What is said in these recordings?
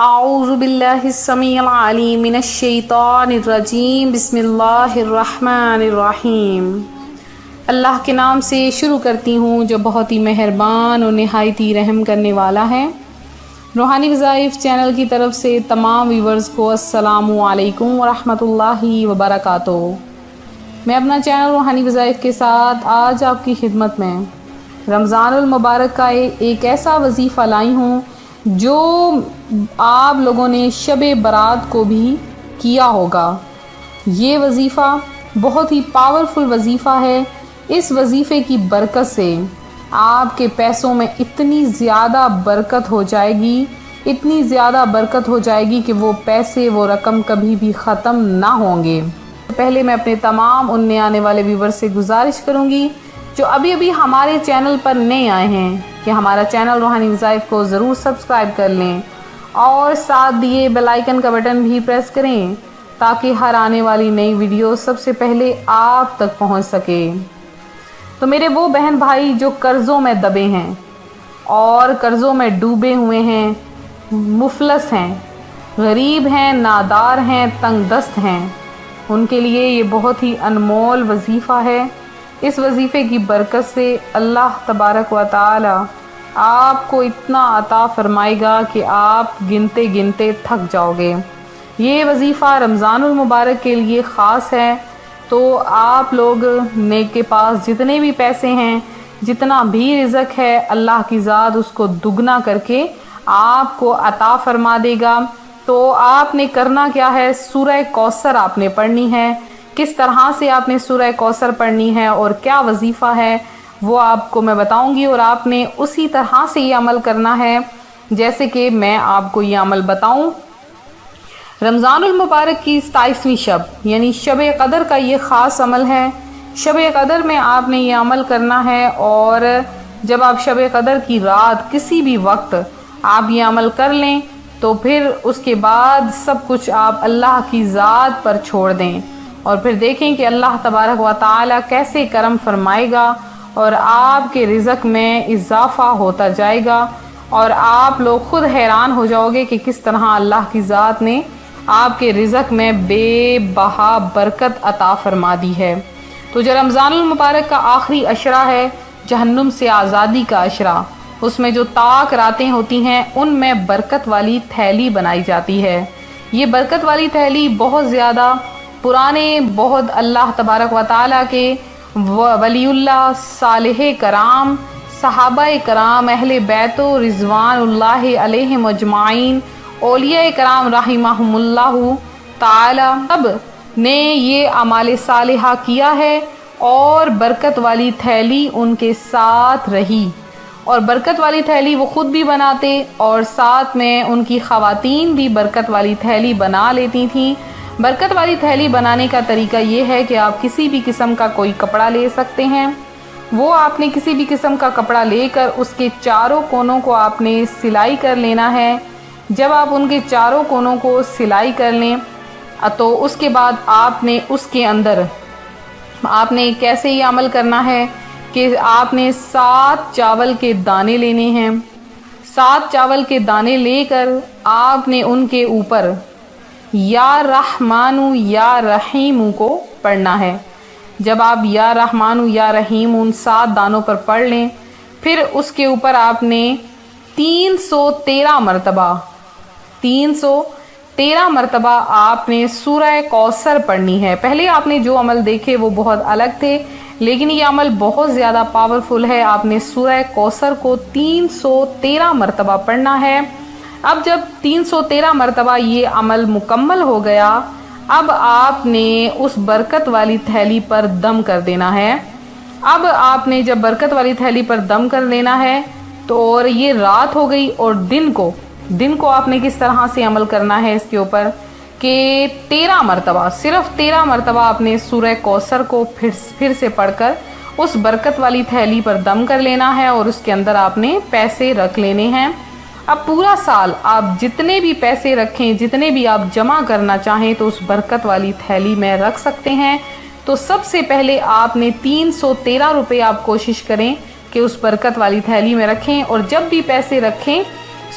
اعوذ باللہ السمیع العلیم من الشیطان الرجیم بسم اللہ الرحمن الرحیم۔ اللہ کے نام سے شروع کرتی ہوں جو بہت ہی مہربان اور نہایت ہی رحم کرنے والا ہے۔ روحانی وظائف چینل کی طرف سے تمام ویورز کو السلام علیکم ورحمۃ اللہ وبرکاتہ۔ میں اپنا چینل روحانی وظائف کے ساتھ آج آپ کی خدمت میں رمضان المبارک کا ایک ایسا وظیفہ لائی ہوں جو آپ لوگوں نے شب برات کو بھی کیا ہوگا۔ یہ وظیفہ بہت ہی پاورفل وظیفہ ہے۔ اس وظیفے کی برکت سے آپ کے پیسوں میں اتنی زیادہ برکت ہو جائے گی، اتنی زیادہ برکت ہو جائے گی کہ وہ پیسے، وہ رقم کبھی بھی ختم نہ ہوں گے۔ پہلے میں اپنے تمام نئے آنے والے ویور سے گزارش کروں گی جو ابھی ہمارے چینل پر نئے آئے ہیں کہ ہمارا چینل روحانی وظائف کو ضرور سبسکرائب کر لیں اور ساتھ دیے بیل آئیکن کا بٹن بھی پریس کریں تاکہ ہر آنے والی نئی ویڈیو سب سے پہلے آپ تک پہنچ سکے۔ تو میرے وہ بہن بھائی جو قرضوں میں دبے ہیں اور قرضوں میں ڈوبے ہوئے ہیں، مفلس ہیں، غریب ہیں، نادار ہیں، تنگ دست ہیں، ان کے لیے یہ بہت ہی انمول وظیفہ ہے۔ اس وظیفے کی برکت سے اللہ تبارک و تعالی آپ کو اتنا عطا فرمائے گا کہ آپ گنتے گنتے تھک جاؤ گے۔ یہ وظیفہ رمضان المبارک کے لیے خاص ہے، تو آپ لوگ کے پاس جتنے بھی پیسے ہیں، جتنا بھی رزق ہے، اللہ کی ذات اس کو دگنا کر کے آپ کو عطا فرما دے گا۔ تو آپ نے کرنا کیا ہے؟ سورہ کوثر آپ نے پڑھنی ہے۔ کس طرح سے آپ نے سورہ کوثر پڑھنی ہے اور کیا وظیفہ ہے وہ آپ کو میں بتاؤں گی، اور آپ نے اسی طرح سے یہ عمل کرنا ہے جیسے کہ میں آپ کو یہ عمل بتاؤں۔ رمضان المبارک کی 27ویں شب یعنی شب قدر کا یہ خاص عمل ہے۔ شب قدر میں آپ نے یہ عمل کرنا ہے، اور جب آپ شب قدر کی رات کسی بھی وقت آپ یہ عمل کر لیں تو پھر اس کے بعد سب کچھ آپ اللہ کی ذات پر چھوڑ دیں اور پھر دیکھیں کہ اللہ تبارک و تعالی کیسے کرم فرمائے گا اور آپ کے رزق میں اضافہ ہوتا جائے گا، اور آپ لوگ خود حیران ہو جاؤ گے کہ کس طرح اللہ کی ذات نے آپ کے رزق میں بے بہا برکت عطا فرما دی ہے۔ تو جو رمضان المبارک کا آخری عشرہ ہے، جہنم سے آزادی کا عشرہ، اس میں جو طاق راتیں ہوتی ہیں ان میں برکت والی تھیلی بنائی جاتی ہے۔ یہ برکت والی تھیلی بہت زیادہ پرانے، بہت اللہ تبارک و تعالیٰ کے ولی اللہ، صالح کرام، صحابہ کرام، اہل بیت و رضوان اللہ علیہم اجمعین، اولیاء کرام رحمہم اللہ تعالی سب نے یہ اعمال صالحہ کیا ہے، اور برکت والی تھیلی ان کے ساتھ رہی، اور برکت والی تھیلی وہ خود بھی بناتے اور ساتھ میں ان کی خواتین بھی برکت والی تھیلی بنا لیتی تھیں۔ برکت والی تھیلی بنانے کا طریقہ یہ ہے کہ آپ کسی بھی قسم کا کوئی کپڑا لے سکتے ہیں، وہ آپ نے کسی بھی قسم کا کپڑا لے کر اس کے چاروں کونوں کو آپ نے سلائی کر لینا ہے۔ جب آپ ان کے چاروں کونوں کو سلائی کر لیں تو اس کے بعد آپ نے اس کے اندر آپ نے کیسے یہ عمل کرنا ہے کہ آپ نے 7 چاول کے دانے لینے ہیں۔ 7 چاول کے دانے لے کر آپ نے ان کے اوپر یا رحمانو یا رحیم کو پڑھنا ہے۔ جب آپ یا رحمانو یا رحیم ان 7 دانوں پر پڑھ لیں، پھر اس کے اوپر آپ نے 313 مرتبہ آپ نے سورہ کوثر پڑھنی ہے۔ پہلے آپ نے جو عمل دیکھے وہ بہت الگ تھے، لیکن یہ عمل بہت زیادہ پاورفل ہے۔ آپ نے سورہ کوثر کو 313 مرتبہ پڑھنا ہے۔ اب جب 313 مرتبہ یہ عمل مکمل ہو گیا، اب آپ نے اس برکت والی تھیلی پر دم کر دینا ہے۔ اب آپ نے جب برکت والی تھیلی پر دم کر لینا ہے تو اور یہ رات ہو گئی، اور دن کو آپ نے کس طرح سے عمل کرنا ہے اس کے اوپر کہ 13 مرتبہ، صرف 13 مرتبہ آپ نے سورہ کوثر کو پھر سے پڑھ کر اس برکت والی تھیلی پر دم کر لینا ہے، اور اس کے اندر آپ نے پیسے رکھ لینے ہیں۔ اب پورا سال آپ جتنے بھی پیسے رکھیں، جتنے بھی آپ جمع کرنا چاہیں تو اس برکت والی تھیلی میں رکھ سکتے ہیں۔ تو سب سے پہلے آپ نے 313 روپے آپ کوشش کریں کہ اس برکت والی تھیلی میں رکھیں، اور جب بھی پیسے رکھیں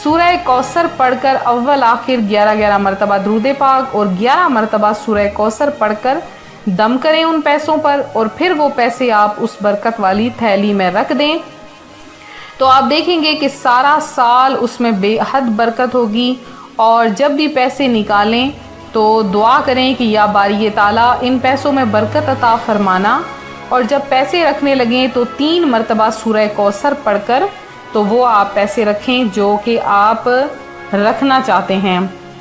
سورہ کوثر پڑھ کر اول آخر 11 مرتبہ درود پاک اور 11 مرتبہ سورہ کوثر پڑھ کر دم کریں ان پیسوں پر، اور پھر وہ پیسے آپ اس برکت والی تھیلی میں رکھ دیں، تو آپ دیکھیں گے کہ سارا سال اس میں بے حد برکت ہوگی۔ اور جب بھی پیسے نکالیں تو دعا کریں کہ یا باری تعالیٰ ان پیسوں میں برکت عطا فرمانا، اور جب پیسے رکھنے لگیں تو 3 مرتبہ سورہ کوثر پڑھ کر تو وہ آپ پیسے رکھیں جو کہ آپ رکھنا چاہتے ہیں۔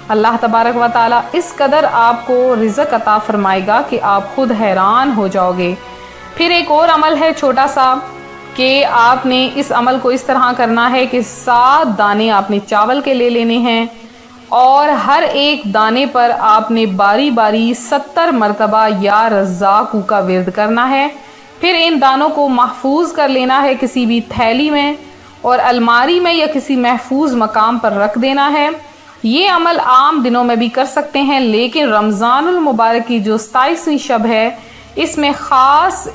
اللہ تبارک و تعالیٰ اس قدر آپ کو رزق عطا فرمائے گا کہ آپ خود حیران ہو جاؤ گے۔ پھر ایک اور عمل ہے چھوٹا سا، کہ آپ نے اس عمل کو اس طرح کرنا ہے کہ 7 دانے آپ نے چاول کے لے لینے ہیں، اور ہر ایک دانے پر آپ نے باری باری 70 مرتبہ یا رزاق کا ورد کرنا ہے۔ پھر ان دانوں کو محفوظ کر لینا ہے کسی بھی تھیلی میں اور الماری میں یا کسی محفوظ مقام پر رکھ دینا ہے۔ یہ عمل عام دنوں میں بھی کر سکتے ہیں، لیکن رمضان المبارک کی جو 27ویں شب ہے اس میں خاص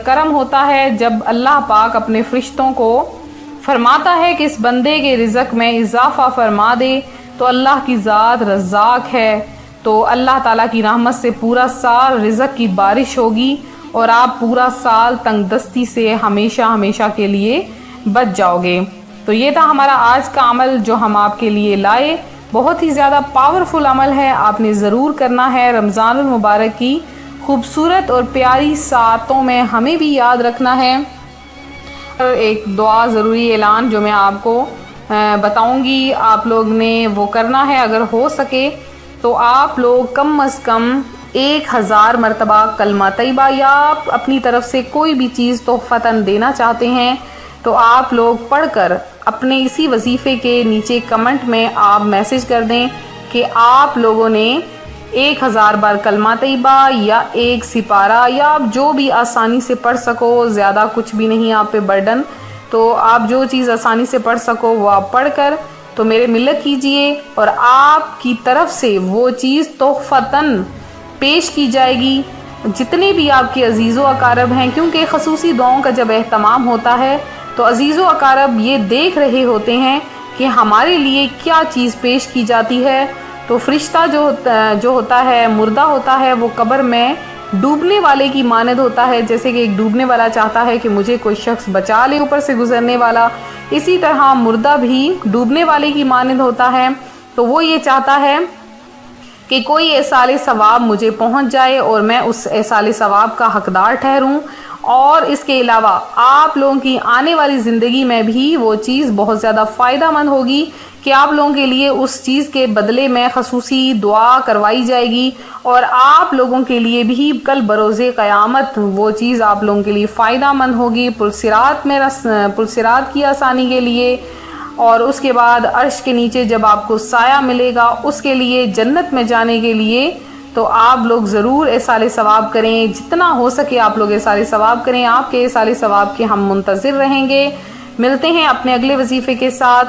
کرم ہوتا ہے جب اللہ پاک اپنے فرشتوں کو فرماتا ہے کہ اس بندے کے رزق میں اضافہ فرما دے، تو اللہ کی ذات رزاق ہے، تو اللہ تعالیٰ کی رحمت سے پورا سال رزق کی بارش ہوگی اور آپ پورا سال تنگ دستی سے ہمیشہ ہمیشہ کے لیے بچ جاؤ گے۔ تو یہ تھا ہمارا آج کا عمل جو ہم آپ کے لیے لائے، بہت ہی زیادہ پاورفل عمل ہے، آپ نے ضرور کرنا ہے۔ رمضان المبارک کی خوبصورت اور پیاری ساعتوں میں ہمیں بھی یاد رکھنا ہے۔ ایک دعا ضروری اعلان جو میں آپ کو بتاؤں گی، آپ لوگ نے وہ کرنا ہے، اگر ہو سکے تو آپ لوگ کم از کم 1000 مرتبہ کلمہ طیبہ یا آپ اپنی طرف سے کوئی بھی چیز تحفتاً دینا چاہتے ہیں تو آپ لوگ پڑھ کر اپنے اسی وظیفے کے نیچے کمنٹ میں آپ میسج کر دیں کہ آپ لوگوں نے 1000 بار کلمہ طیبہ یا 1 سپارہ یا آپ جو بھی آسانی سے پڑھ سکو، زیادہ کچھ بھی نہیں آپ پہ برڈن، تو آپ جو چیز آسانی سے پڑھ سکو وہ آپ پڑھ کر تو میرے ملت کیجئے، اور آپ کی طرف سے وہ چیز تحفتاً پیش کی جائے گی جتنے بھی آپ کے عزیز و اقارب ہیں، کیونکہ خصوصی دعاؤں کا جب اہتمام ہوتا ہے تو عزیز و اقارب یہ دیکھ رہے ہوتے ہیں کہ ہمارے لیے کیا چیز پیش کی جاتی ہے۔ تو فرشتہ جو ہوتا ہے، مردہ ہوتا ہے، وہ قبر میں ڈوبنے والے کی مانند ہوتا ہے، جیسے کہ ایک ڈوبنے والا چاہتا ہے کہ مجھے کوئی شخص بچا لے اوپر سے گزرنے والا، اسی طرح مردہ بھی ڈوبنے والے کی مانند ہوتا ہے۔ تو وہ یہ چاہتا ہے کہ کوئی ایصال ثواب مجھے پہنچ جائے اور میں اس ایصال ثواب کا حقدار ٹھہروں، اور اس کے علاوہ آپ لوگوں کی آنے والی زندگی میں بھی وہ چیز بہت زیادہ فائدہ مند ہوگی کہ آپ لوگوں کے لیے اس چیز کے بدلے میں خصوصی دعا کروائی جائے گی، اور آپ لوگوں کے لیے بھی کل بروز قیامت وہ چیز آپ لوگوں کے لیے فائدہ مند ہوگی، پرسرات کی آسانی کے لیے، اور اس کے بعد عرش کے نیچے جب آپ کو سایہ ملے گا اس کے لیے، جنت میں جانے کے لیے۔ تو آپ لوگ ضرور ایصال ثواب کریں، جتنا ہو سکے آپ لوگ ایصال ثواب کریں، آپ کے ایصال ثواب کے ہم منتظر رہیں گے۔ ملتے ہیں اپنے اگلے وظیفے کے ساتھ۔